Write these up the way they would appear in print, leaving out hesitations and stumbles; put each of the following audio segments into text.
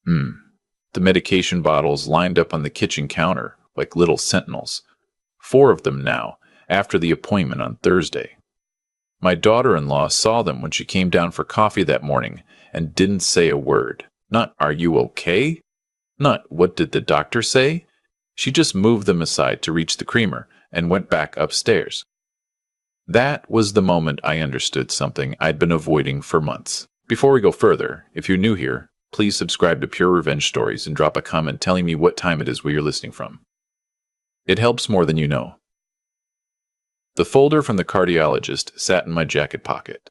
Hmm. The medication bottles lined up on the kitchen counter like little sentinels. 4 of them now, after the appointment on Thursday. My daughter-in-law saw them when she came down for coffee that morning and didn't say a word. Not, "Are you okay?" Not, "What did the doctor say?" She just moved them aside to reach the creamer and went back upstairs. That was the moment I understood something I'd been avoiding for months. Before we go further, if you're new here, please subscribe to Pure Revenge Stories and drop a comment telling me what time it is where you're listening from. It helps more than you know. The folder from the cardiologist sat in my jacket pocket.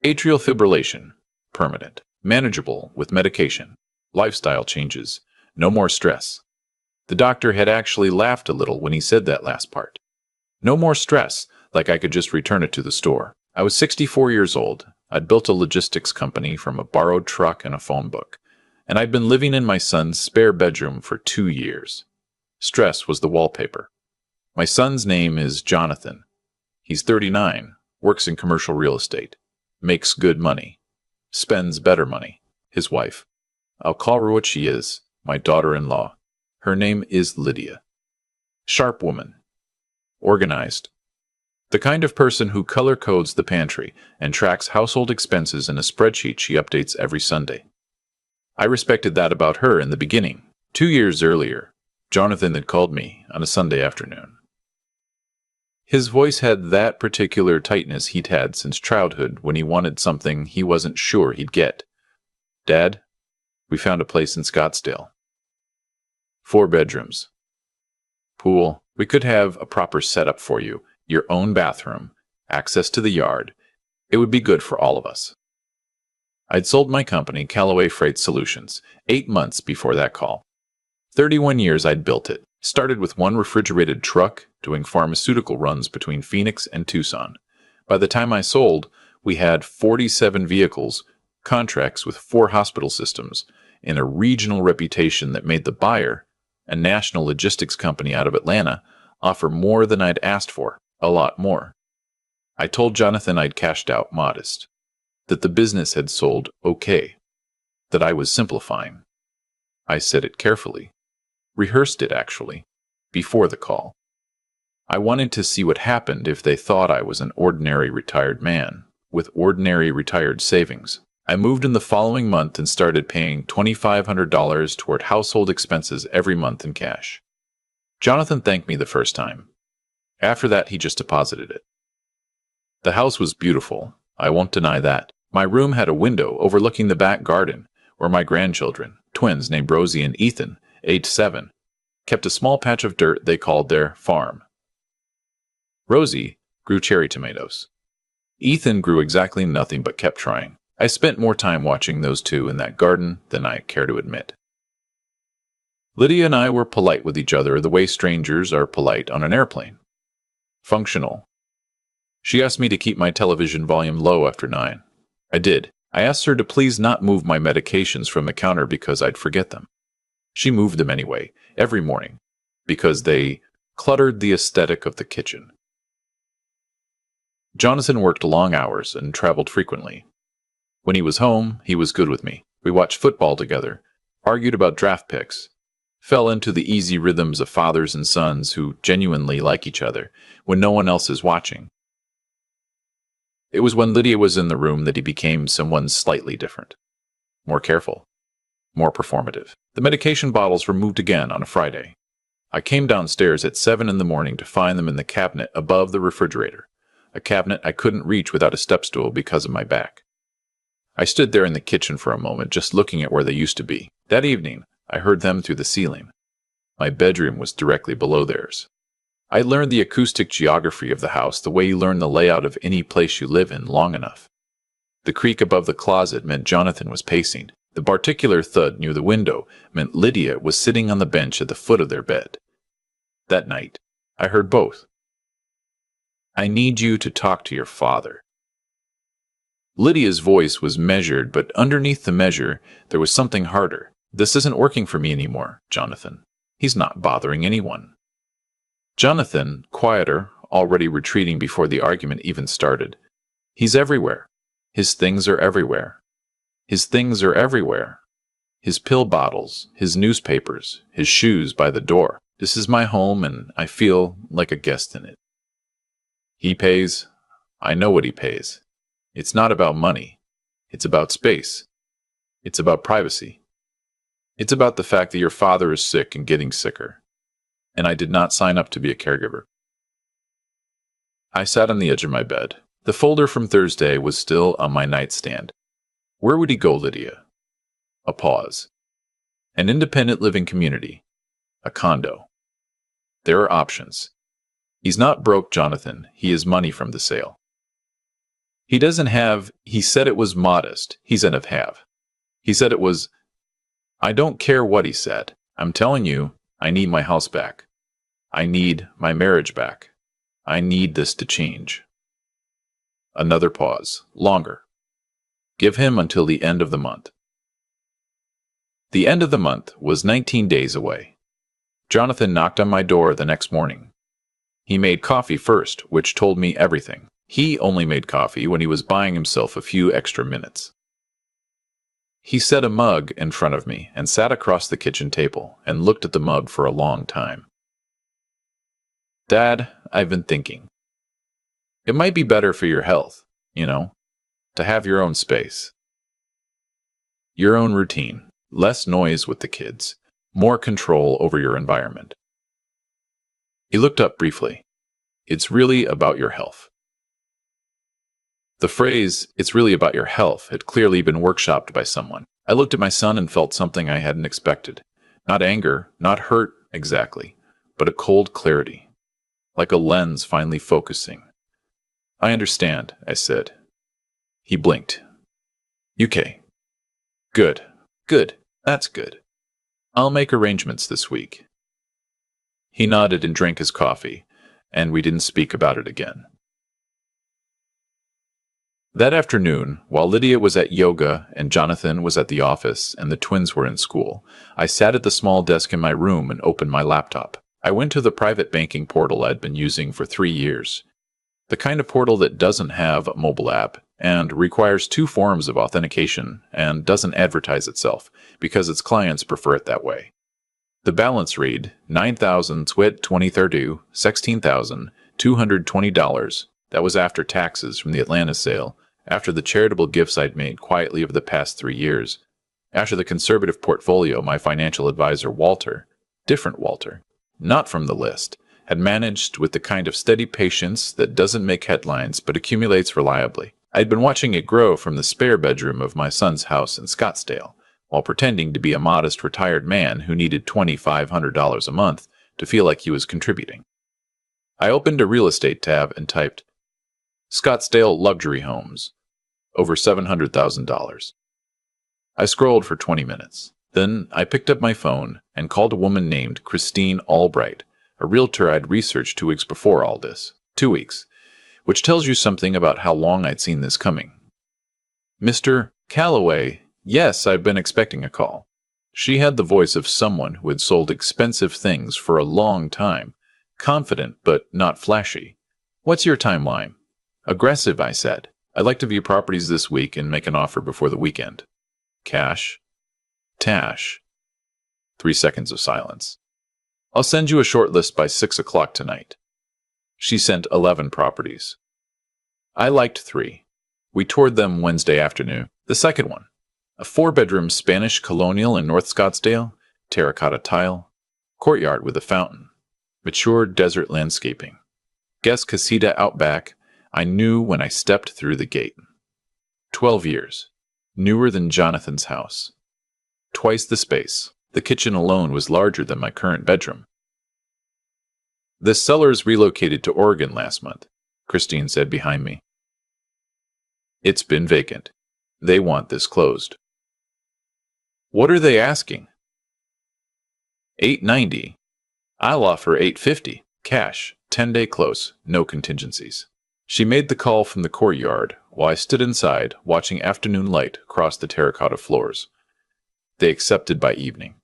Atrial fibrillation. Permanent. Manageable with medication. Lifestyle changes. No more stress. The doctor had actually laughed a little when he said that last part. No more stress, like I could just return it to the store. I was 64 years old. I'd built a logistics company from a borrowed truck and a phone book, and I'd been living in my son's spare bedroom for 2 years. Stress was the wallpaper. My son's name is Jonathan. He's 39, works in commercial real estate, makes good money, spends better money. His wife. I'll call her what she is, my daughter-in-law. Her name is Lydia. Sharp woman. Organized. The kind of person who color codes the pantry and tracks household expenses in a spreadsheet she updates every Sunday. I respected that about her in the beginning. 2 years earlier, Jonathan had called me on a Sunday afternoon. His voice had that particular tightness he'd had since childhood when he wanted something he wasn't sure he'd get. "Dad, we found a place in Scottsdale. 4 bedrooms. Pool. We could have a proper setup for you. Your own bathroom. Access to the yard. It would be good for all of us." I'd sold my company, Callaway Freight Solutions, 8 months before that call. 31 years I'd built it. Started with 1 refrigerated truck, doing pharmaceutical runs between Phoenix and Tucson. By the time I sold, we had 47 vehicles, contracts with 4 hospital systems, and a regional reputation that made the buyer, a national logistics company out of Atlanta, offer more than I'd asked for, a lot more. I told Jonathan I'd cashed out modest, that the business had sold okay, that I was simplifying. I said it carefully. Rehearsed it, actually, before the call. I wanted to see what happened if they thought I was an ordinary retired man, with ordinary retired savings. I moved in the following month and started paying $2,500 toward household expenses every month in cash. Jonathan thanked me the first time. After that, he just deposited it. The house was beautiful, I won't deny that. My room had a window overlooking the back garden, where my grandchildren, twins named Rosie and Ethan, aged 7, kept a small patch of dirt they called their farm. Rosie grew cherry tomatoes. Ethan grew exactly nothing but kept trying. I spent more time watching those two in that garden than I care to admit. Lydia and I were polite with each other the way strangers are polite on an airplane. Functional. She asked me to keep my television volume low after 9. I did. I asked her to please not move my medications from the counter because I'd forget them. She moved them anyway, every morning, because they cluttered the aesthetic of the kitchen. Jonathan worked long hours and traveled frequently. When he was home, he was good with me. We watched football together, argued about draft picks, fell into the easy rhythms of fathers and sons who genuinely like each other when no one else is watching. It was when Lydia was in the room that he became someone slightly different, more careful, more performative. The medication bottles were moved again on a Friday. I came downstairs at 7 in the morning to find them in the cabinet above the refrigerator, a cabinet I couldn't reach without a step stool because of my back. I stood there in the kitchen for a moment, just looking at where they used to be. That evening, I heard them through the ceiling. My bedroom was directly below theirs. I learned the acoustic geography of the house the way you learn the layout of any place you live in long enough. The creak above the closet meant Jonathan was pacing. The particular thud near the window meant Lydia was sitting on the bench at the foot of their bed. That night, I heard both. "I need you to talk to your father." Lydia's voice was measured, but underneath the measure, there was something harder. "This isn't working for me anymore, Jonathan. He's not bothering anyone." Jonathan, quieter, already retreating before the argument even started. "He's everywhere. His things are everywhere. His things are everywhere." his pill bottles, his newspapers, his shoes by the door. This is my home, and I feel like a guest in it. He pays. I know what he pays. It's not about money. It's about space. It's about privacy. It's about the fact that your father is sick and getting sicker. And I did not sign up to be a caregiver. I sat on the edge of my bed. The folder from Thursday was still on my nightstand. Where would he go, Lydia? A pause. An independent living community. A condo. There are options. He's not broke, Jonathan. He has money from the sale. He doesn't have, he said it was modest. He said have. He said it was, I don't care what he said. I'm telling you, I need my house back. I need my marriage back. I need this to change. Another pause. Longer. Give him until the end of the month. The end of the month was 19 days away. Jonathan knocked on my door the next morning. He made coffee first, which told me everything. He only made coffee when he was buying himself a few extra minutes. He set a mug in front of me and sat across the kitchen table and looked at the mug for a long time. Dad, I've been thinking. It might be better for your health, to have your own space. Your own routine, less noise with the kids, more control over your environment. He looked up briefly. It's really about your health. The phrase, it's really about your health, had clearly been workshopped by someone. I looked at my son and felt something I hadn't expected. Not anger, not hurt exactly, but a cold clarity, like a lens finally focusing. I understand, I said. He blinked. UK. Good, that's good. I'll make arrangements this week. He nodded and drank his coffee, and we didn't speak about it again. That afternoon, while Lydia was at yoga and Jonathan was at the office and the twins were in school, I sat at the small desk in my room and opened my laptop. I went to the private banking portal I'd been using for 3 years. The kind of portal that doesn't have a mobile app and requires 2 forms of authentication and doesn't advertise itself because its clients prefer it that way. The balance read $9,000 2032, $16,220. That was after taxes from the Atlanta sale, after the charitable gifts I'd made quietly over the past 3 years, after the conservative portfolio my financial advisor Walter, different Walter, not from the list, had managed with the kind of steady patience that doesn't make headlines but accumulates reliably. I'd been watching it grow from the spare bedroom of my son's house in Scottsdale, while pretending to be a modest retired man who needed $2,500 a month to feel like he was contributing. I opened a real estate tab and typed, Scottsdale luxury homes, over $700,000. I scrolled for 20 minutes. Then I picked up my phone and called a woman named Christine Albright, a realtor I'd researched 2 weeks before all this. 2 weeks, which tells you something about how long I'd seen this coming. Mr. Calloway, yes, I've been expecting a call. She had the voice of someone who had sold expensive things for a long time, confident but not flashy. What's your timeline? Aggressive, I said. I'd like to view properties this week and make an offer before the weekend. Cash. Tash. 3 seconds of silence. I'll send you a short list by 6 o'clock tonight. She sent 11 properties. I liked 3. We toured them Wednesday afternoon. The second one, a 4-bedroom Spanish colonial in North Scottsdale, terracotta tile, courtyard with a fountain, mature desert landscaping. Guest casita out back, I knew when I stepped through the gate. 12 years, newer than Jonathan's house. Twice the space. The kitchen alone was larger than my current bedroom. The sellers relocated to Oregon last month, Christine said behind me. It's been vacant. They want this closed. What are they asking? $890. I'll offer $850. Cash, 10-day close, no contingencies. She made the call from the courtyard while I stood inside watching afternoon light cross the terracotta floors. They accepted by evening.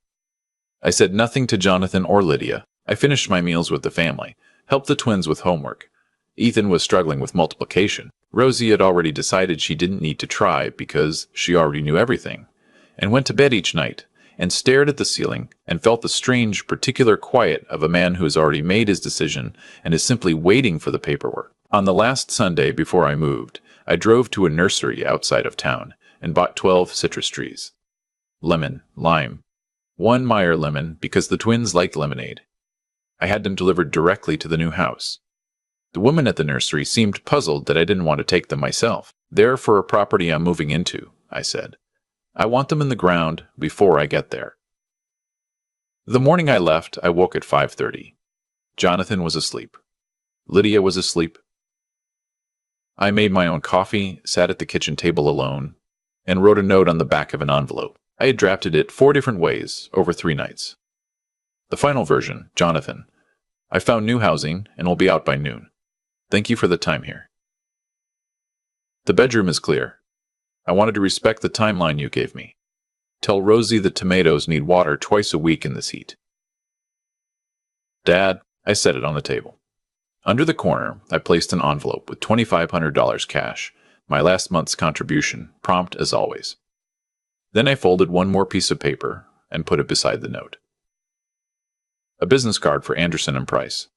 I said nothing to Jonathan or Lydia. I finished my meals with the family, helped the twins with homework. Ethan was struggling with multiplication. Rosie had already decided she didn't need to try because she already knew everything, and went to bed each night, and stared at the ceiling and felt the strange, particular quiet of a man who has already made his decision and is simply waiting for the paperwork. On the last Sunday before I moved, I drove to a nursery outside of town and bought 12 citrus trees. Lemon, lime. 1 Meyer lemon because the twins liked lemonade. I had them delivered directly to the new house. The woman at the nursery seemed puzzled that I didn't want to take them myself. "They're for a property I'm moving into," I said. "I want them in the ground before I get there." The morning I left, I woke at 5:30. Jonathan was asleep. Lydia was asleep. I made my own coffee, sat at the kitchen table alone, and wrote a note on the back of an envelope. I had drafted it 4 different ways over 3 nights. The final version, Jonathan. I found new housing and will be out by noon. Thank you for the time here. The bedroom is clear. I wanted to respect the timeline you gave me. Tell Rosie the tomatoes need water twice a week in this heat. Dad, I set it on the table. Under the corner, I placed an envelope with $2,500 cash, my last month's contribution, prompt as always. Then I folded one more piece of paper and put it beside the note. A business card for Anderson & Price,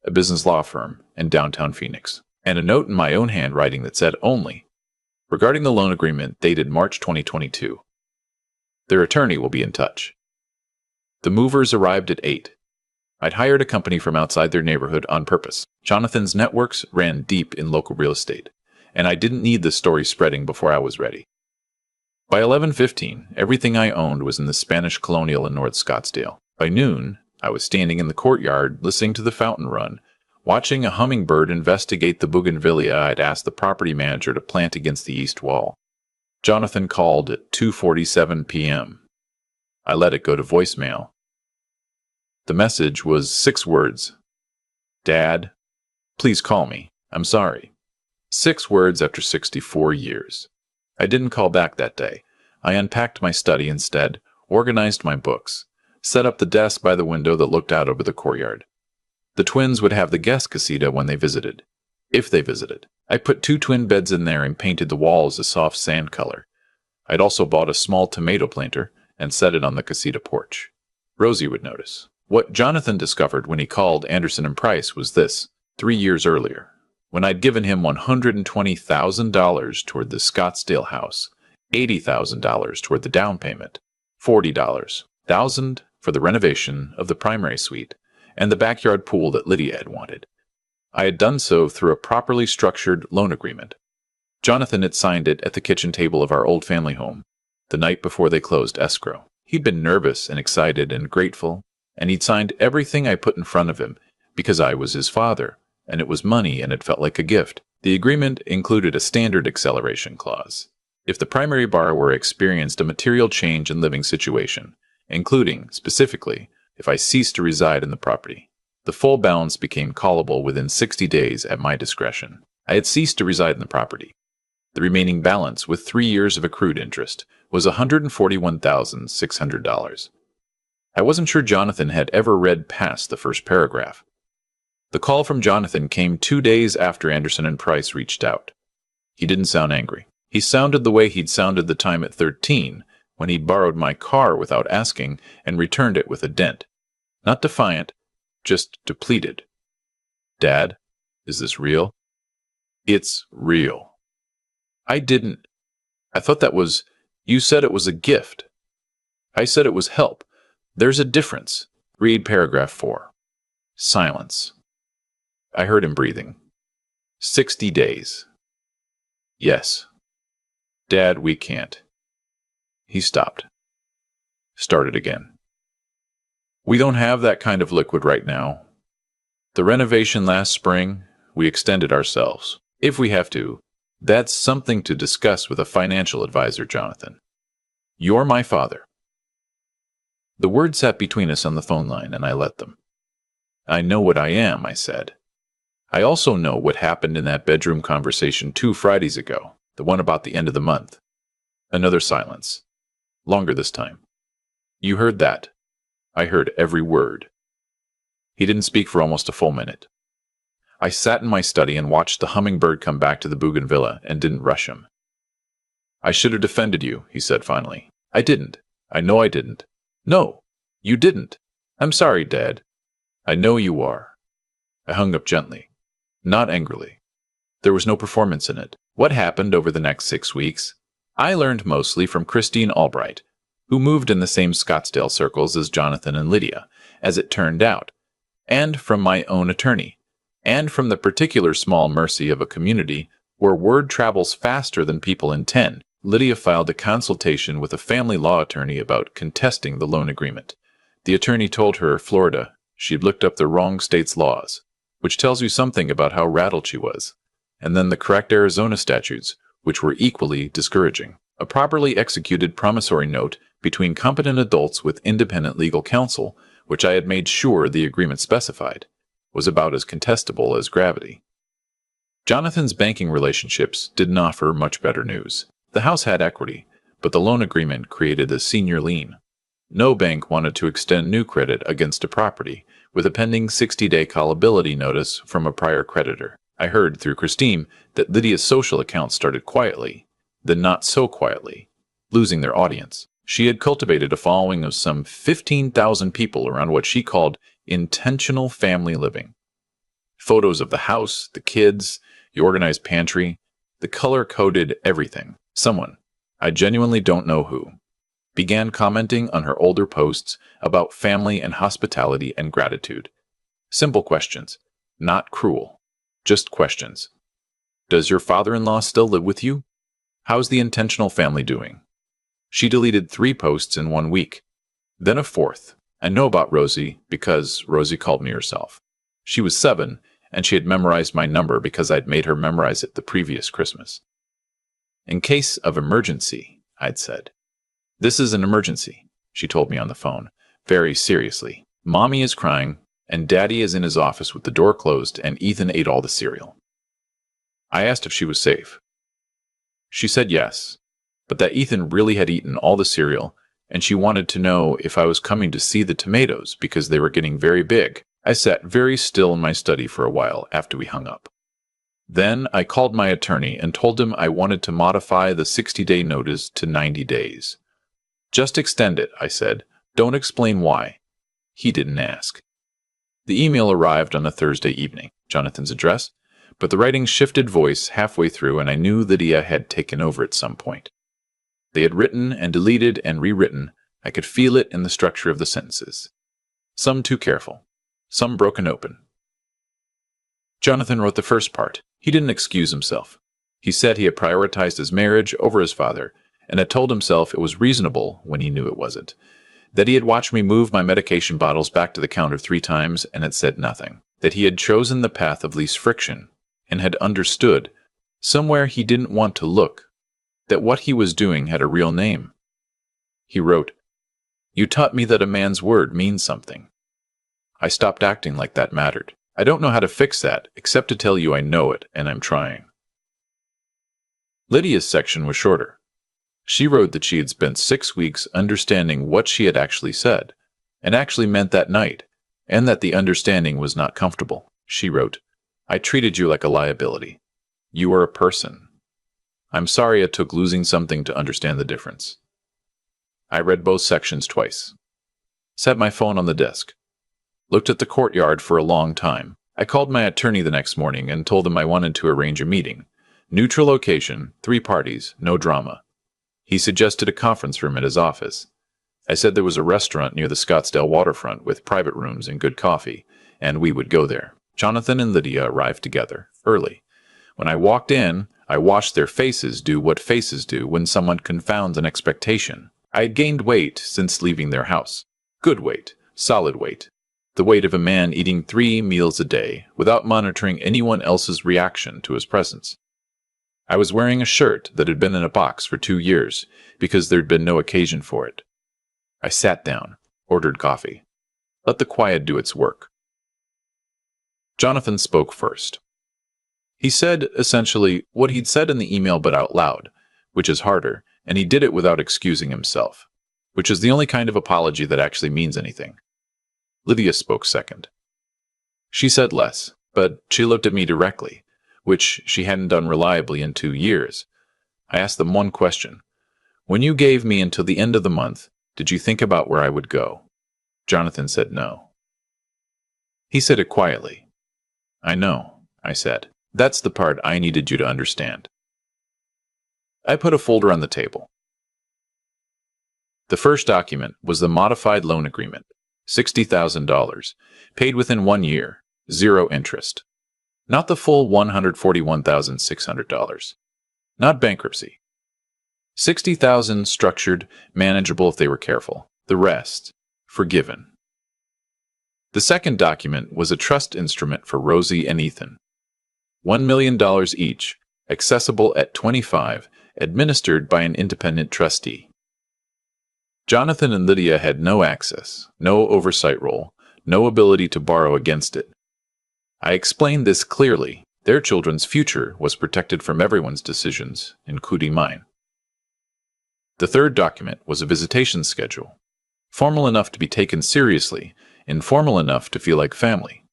a business law firm in downtown Phoenix, and a note in my own handwriting that said only, regarding the loan agreement dated March 2022. Their attorney will be in touch. The movers arrived at 8. I'd hired a company from outside their neighborhood on purpose. Jonathan's networks ran deep in local real estate, and I didn't need the story spreading before I was ready. By 11:15, everything I owned was in the Spanish Colonial in North Scottsdale. By noon, I was standing in the courtyard listening to the fountain run, watching a hummingbird investigate the bougainvillea I'd asked the property manager to plant against the east wall. Jonathan called at 2:47 p.m. I let it go to voicemail. The message was 6 words. "Dad, please call me. I'm sorry." 6 words after 64 years. I didn't call back that day. I unpacked my study instead, organized my books, set up the desk by the window that looked out over the courtyard. The twins would have the guest casita when they visited, if they visited. I put 2 twin beds in there and painted the walls a soft sand color. I'd also bought a small tomato planter and set it on the casita porch. Rosie would notice. What Jonathan discovered when he called Anderson & Price was this: 3 years earlier, when I'd given him $120,000 toward the Scottsdale house, $80,000 toward the down payment, $40,000 for the renovation of the primary suite, and the backyard pool that Lydia had wanted. I had done so through a properly structured loan agreement. Jonathan had signed it at the kitchen table of our old family home, the night before they closed escrow. He'd been nervous and excited and grateful, and he'd signed everything I put in front of him because I was his father, and it was money and it felt like a gift. The agreement included a standard acceleration clause. If the primary borrower experienced a material change in living situation, including, specifically, if I ceased to reside in the property, the full balance became callable within 60 days at my discretion. I had ceased to reside in the property. The remaining balance, with 3 years of accrued interest, was $141,600. I wasn't sure Jonathan had ever read past the first paragraph. The call from Jonathan came 2 days after Anderson & Price reached out. He didn't sound angry. He sounded the way he'd sounded the time at 13, when he'd borrowed my car without asking and returned it with a dent. Not defiant, just depleted. "Dad, is this real?" "It's real." I thought that was, you said it was a gift. I said it was help. There's a difference. Read paragraph 4. Silence. I heard him breathing. 60 days. Yes. Dad, we can't. He stopped. Started again. We don't have that kind of liquid right now. The renovation last spring, we extended ourselves. If we have to, that's something to discuss with a financial advisor, Jonathan. You're my father. The words sat between us on the phone line, and I let them. I know what I am, I said. I also know what happened in that bedroom conversation 2 Fridays ago, the one about the end of the month. Another silence. Longer this time. You heard that. I heard every word. He didn't speak for almost a full minute. I sat in my study and watched the hummingbird come back to the bougainvillea and didn't rush him. I should have defended you, he said finally. I didn't. I know I didn't. No, you didn't. I'm sorry, Dad. I know you are. I hung up gently, not angrily. There was no performance in it. What happened over the next 6 weeks? I learned mostly from Christine Albright, who moved in the same Scottsdale circles as Jonathan and Lydia, as it turned out, and from my own attorney, and from the particular small mercy of a community where word travels faster than people intend. Lydia filed a consultation with a family law attorney about contesting the loan agreement. The attorney told her Florida she'd looked up the wrong state's laws, which tells you something about how rattled she was, and then the correct Arizona statutes, which were equally discouraging. A properly executed promissory note between competent adults with independent legal counsel, which I had made sure the agreement specified, was about as contestable as gravity. Jonathan's banking relationships didn't offer much better news. The house had equity, but the loan agreement created a senior lien. No bank wanted to extend new credit against a property with a pending 60-day callability notice from a prior creditor. I heard through Christine that Lydia's social accounts started quietly, then not so quietly, losing their audience. She had cultivated a following of some 15,000 people around what she called intentional family living. Photos of the house, the kids, the organized pantry, the color-coded everything. Someone, I genuinely don't know who, began commenting on her older posts about family and hospitality and gratitude. Simple questions, not cruel, just questions. Does your father-in-law still live with you? How's the intentional family doing? She deleted 3 posts in 1 week, then a 4th. I know about Rosie because Rosie called me herself. She was 7, and she had memorized my number because I'd made her memorize it the previous Christmas. In case of emergency, I'd said. This is an emergency, she told me on the phone, very seriously. Mommy is crying, and Daddy is in his office with the door closed, and Ethan ate all the cereal. I asked if she was safe. She said yes, but that Ethan really had eaten all the cereal, and she wanted to know if I was coming to see the tomatoes because they were getting very big. I sat very still in my study for a while after we hung up. Then I called my attorney and told him I wanted to modify the 60-day notice to 90 days. Just extend it, I said. Don't explain why. He didn't ask. The email arrived on a Thursday evening, Jonathan's address, but the writing shifted voice halfway through and I knew Lydia had taken over at some point. They had written and deleted and rewritten. I could feel it in the structure of the sentences. Some too careful, some broken open. Jonathan wrote the first part. He didn't excuse himself. He said he had prioritized his marriage over his father, and had told himself it was reasonable when he knew it wasn't. That he had watched me move my medication bottles back to the counter 3 times and had said nothing. That he had chosen the path of least friction, and had understood, somewhere he didn't want to look, that what he was doing had a real name. He wrote, "You taught me that a man's word means something. I stopped acting like that mattered. I don't know how to fix that, except to tell you I know it, and I'm trying." Lydia's section was shorter. She wrote that she had spent 6 weeks understanding what she had actually said, and actually meant that night, and that the understanding was not comfortable. She wrote, "I treated you like a liability. You are a person. I'm sorry it took losing something to understand the difference." I read both sections twice. Set my phone on the desk. Looked at the courtyard for a long time. I called my attorney the next morning and told him I wanted to arrange a meeting. Neutral location, 3 parties, no drama. He suggested a conference room at his office. I said there was a restaurant near the Scottsdale waterfront with private rooms and good coffee, and we would go there. Jonathan and Lydia arrived together, early. When I walked in, I watched their faces do what faces do when someone confounds an expectation. I had gained weight since leaving their house. Good weight, solid weight. The weight of a man eating 3 meals a day without monitoring anyone else's reaction to his presence. I was wearing a shirt that had been in a box for 2 years because there'd been no occasion for it. I sat down, ordered coffee. Let the quiet do its work. Jonathan spoke first. He said, essentially, what he'd said in the email but out loud, which is harder, and he did it without excusing himself, which is the only kind of apology that actually means anything. Lydia spoke second. She said less, but she looked at me directly, which she hadn't done reliably in 2 years. I asked them one question. When you gave me until the end of the month, Did you think about where I would go? Jonathan said no. He said it quietly. I know, I said. That's the part I needed you to understand. I put a folder on the table. The first document was the modified loan agreement, $60,000, paid within 1 year, 0 interest. Not the full $141,600. Not bankruptcy. $60,000 structured, manageable if they were careful. The rest, forgiven. The second document was a trust instrument for Rosie and Ethan. $1 million each, accessible at 25, administered by an independent trustee. Jonathan and Lydia had no access, no oversight role, no ability to borrow against it. I explained this clearly. Their children's future was protected from everyone's decisions, including mine. The third document was a visitation schedule, formal enough to be taken seriously, informal enough to feel like family.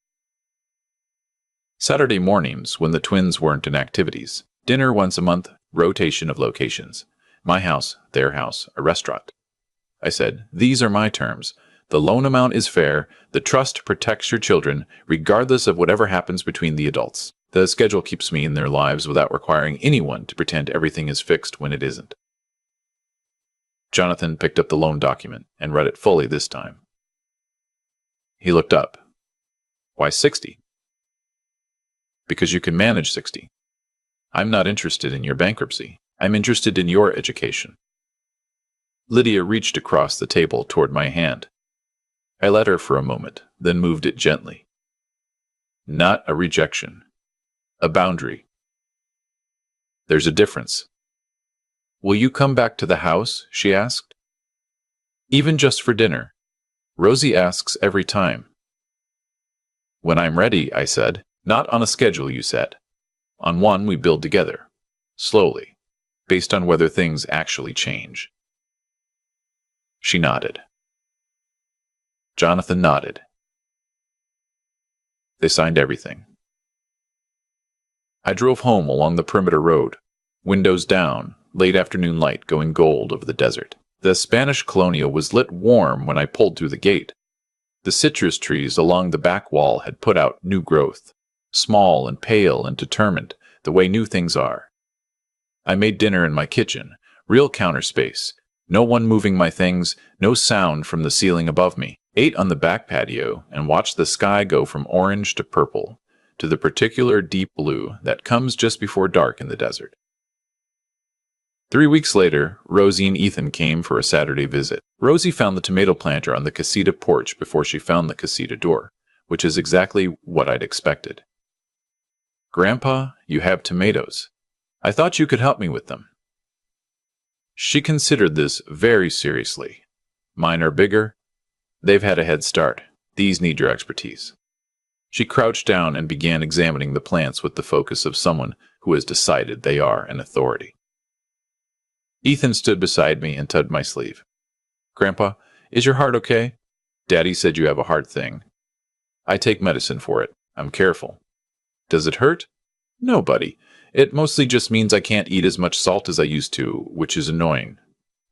Saturday mornings, when the twins weren't in activities, dinner once a month, rotation of locations. My house, their house, a restaurant. I said, these are my terms. The loan amount is fair. The trust protects your children, regardless of whatever happens between the adults. The schedule keeps me in their lives without requiring anyone to pretend everything is fixed when it isn't. Jonathan picked up the loan document and read it fully this time. He looked up. Why 60? Because you can manage 60. I'm not interested in your bankruptcy. I'm interested in your education. Lydia reached across the table toward my hand. I let her for a moment, then moved it gently. Not a rejection. A boundary. There's a difference. Will you come back to the house? She asked. Even just for dinner. Rosie asks every time. When I'm ready, I said. Not on a schedule you set. On one we build together. Slowly. Based on whether things actually change. She nodded. Jonathan nodded. They signed everything. I drove home along the perimeter road, windows down, late afternoon light going gold over the desert. The Spanish Colonial was lit warm when I pulled through the gate. The citrus trees along the back wall had put out new growth, small and pale and determined, the way new things are. I made dinner in my kitchen, real counter space, no one moving my things, no sound from the ceiling above me. Ate on the back patio and watched the sky go from orange to purple, to the particular deep blue that comes just before dark in the desert. 3 weeks later, Rosie and Ethan came for a Saturday visit. Rosie found the tomato planter on the casita porch before she found the casita door, which is exactly what I'd expected. Grandpa, you have tomatoes. I thought you could help me with them. She considered this very seriously. Mine are bigger. They've had a head start. These need your expertise. She crouched down and began examining the plants with the focus of someone who has decided they are an authority. Ethan stood beside me and tugged my sleeve. Grandpa, is your heart okay? Daddy said you have a heart thing. I take medicine for it. I'm careful. Does it hurt? No, buddy. It mostly just means I can't eat as much salt as I used to, which is annoying.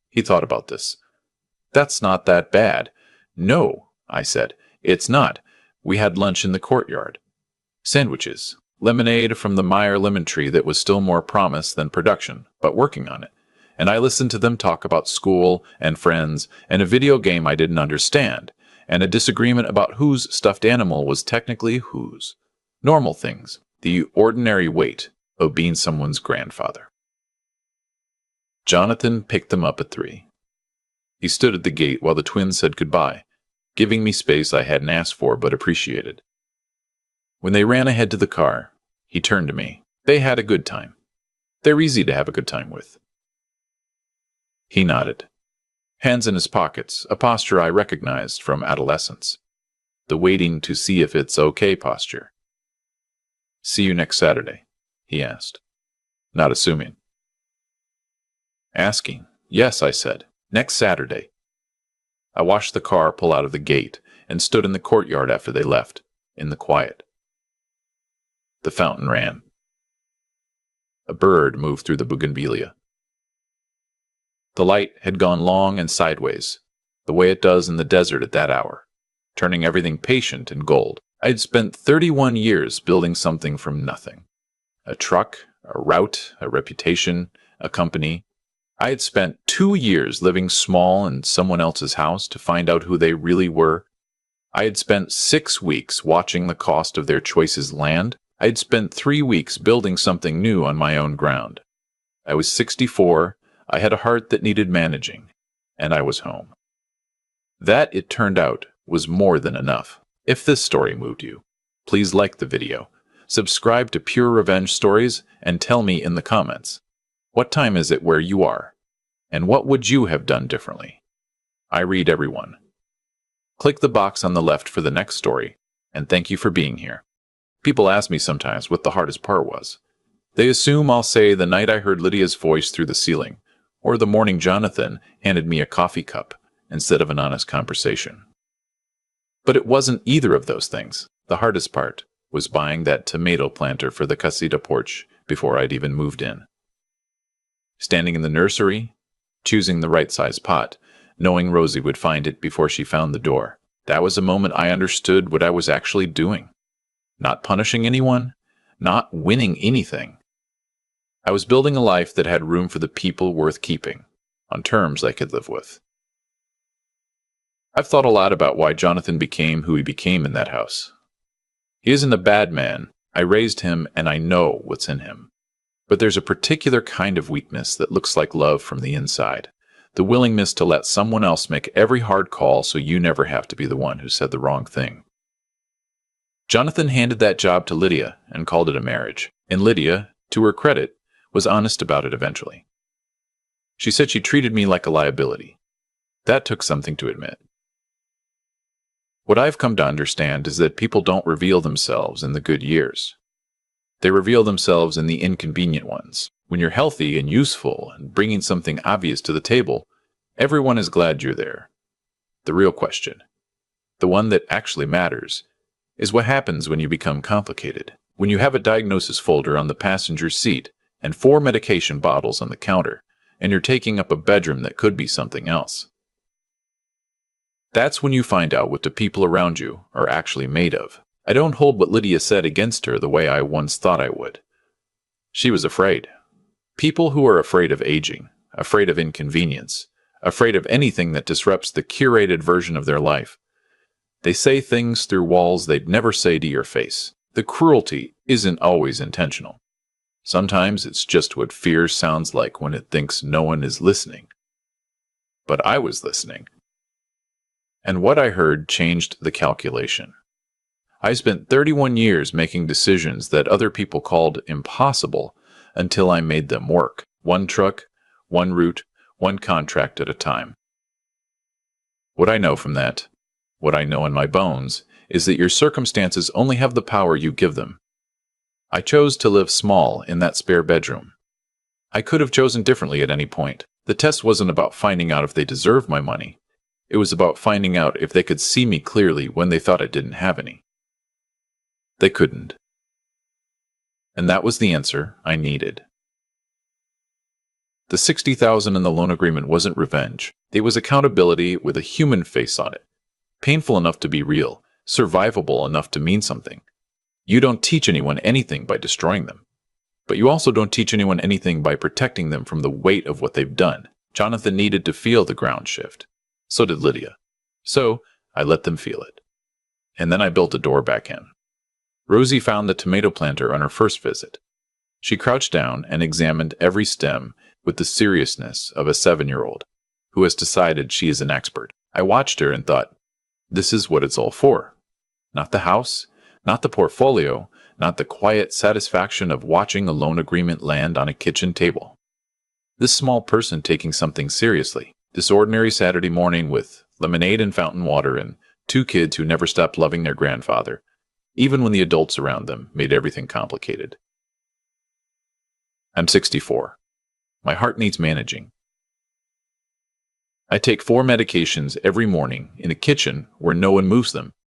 He thought about this. That's not that bad. No, I said. It's not. We had lunch in the courtyard. Sandwiches. Lemonade from the Meyer lemon tree that was still more promise than production, but working on it. And I listened to them talk about school and friends and a video game I didn't understand, and a disagreement about whose stuffed animal was technically whose. Normal things. The ordinary weight of being someone's grandfather. Jonathan picked them up at 3. He stood at the gate while the twins said goodbye, giving me space I hadn't asked for but appreciated. When they ran ahead to the car, he turned to me. They had a good time. They're easy to have a good time with. He nodded. Hands in his pockets, a posture I recognized from adolescence. The waiting to see if it's okay posture. See you next Saturday, he asked, not assuming. Asking. Yes, I said. Next Saturday. I watched the car pull out of the gate and stood in the courtyard after they left, in the quiet. The fountain ran. A bird moved through the bougainvillea. The light had gone long and sideways, the way it does in the desert at that hour, turning everything patient and gold. I had spent 31 years building something from nothing. A truck, a route, a reputation, a company. I had spent 2 years living small in someone else's house to find out who they really were. I had spent 6 weeks watching the cost of their choices land. I had spent 3 weeks building something new on my own ground. I was 64, I had a heart that needed managing, and I was home. That, it turned out, was more than enough. If this story moved you, please like the video, subscribe to Pure Revenge Stories, and tell me in the comments, what time is it where you are? And what would you have done differently? I read everyone. Click the box on the left for the next story, and thank you for being here. People ask me sometimes what the hardest part was. They assume I'll say the night I heard Lydia's voice through the ceiling, or the morning Jonathan handed me a coffee cup instead of an honest conversation. But it wasn't either of those things. The hardest part was buying that tomato planter for the casita porch before I'd even moved in. Standing in the nursery, choosing the right size pot, knowing Rosie would find it before she found the door. That was a moment I understood what I was actually doing. Not punishing anyone, not winning anything. I was building a life that had room for the people worth keeping, on terms I could live with. I've thought a lot about why Jonathan became who he became in that house. He isn't a bad man. I raised him and I know what's in him. But there's a particular kind of weakness that looks like love from the inside. The willingness to let someone else make every hard call so you never have to be the one who said the wrong thing. Jonathan handed that job to Lydia and called it a marriage. And Lydia, to her credit, was honest about it eventually. She said she treated me like a liability. That took something to admit. What I've come to understand is that people don't reveal themselves in the good years. They reveal themselves in the inconvenient ones. When you're healthy and useful and bringing something obvious to the table, everyone is glad you're there. The real question, the one that actually matters, is what happens when you become complicated. When you have a diagnosis folder on the passenger seat and 4 medication bottles on the counter, and you're taking up a bedroom that could be something else. That's when you find out what the people around you are actually made of. I don't hold what Lydia said against her the way I once thought I would. She was afraid. People who are afraid of aging, afraid of inconvenience, afraid of anything that disrupts the curated version of their life. They say things through walls they'd never say to your face. The cruelty isn't always intentional. Sometimes it's just what fear sounds like when it thinks no one is listening. But I was listening. And what I heard changed the calculation. I spent 31 years making decisions that other people called impossible until I made them work. One truck, one route, one contract at a time. What I know from that, what I know in my bones, is that your circumstances only have the power you give them. I chose to live small in that spare bedroom. I could have chosen differently at any point. The test wasn't about finding out if they deserved my money. It was about finding out if they could see me clearly when they thought I didn't have any. They couldn't. And that was the answer I needed. The $60,000 in the loan agreement wasn't revenge. It was accountability with a human face on it. Painful enough to be real, survivable enough to mean something. You don't teach anyone anything by destroying them. But you also don't teach anyone anything by protecting them from the weight of what they've done. Jonathan needed to feel the ground shift. So did Lydia. So I let them feel it. And then I built a door back in. Rosie found the tomato planter on her first visit. She crouched down and examined every stem with the seriousness of a 7-year-old who has decided she is an expert. I watched her and thought, this is what it's all for. Not the house, not the portfolio, not the quiet satisfaction of watching a loan agreement land on a kitchen table. This small person taking something seriously. This ordinary Saturday morning with lemonade and fountain water and 2 kids who never stopped loving their grandfather, even when the adults around them made everything complicated. I'm 64. My heart needs managing. I take 4 medications every morning in a kitchen where no one moves them.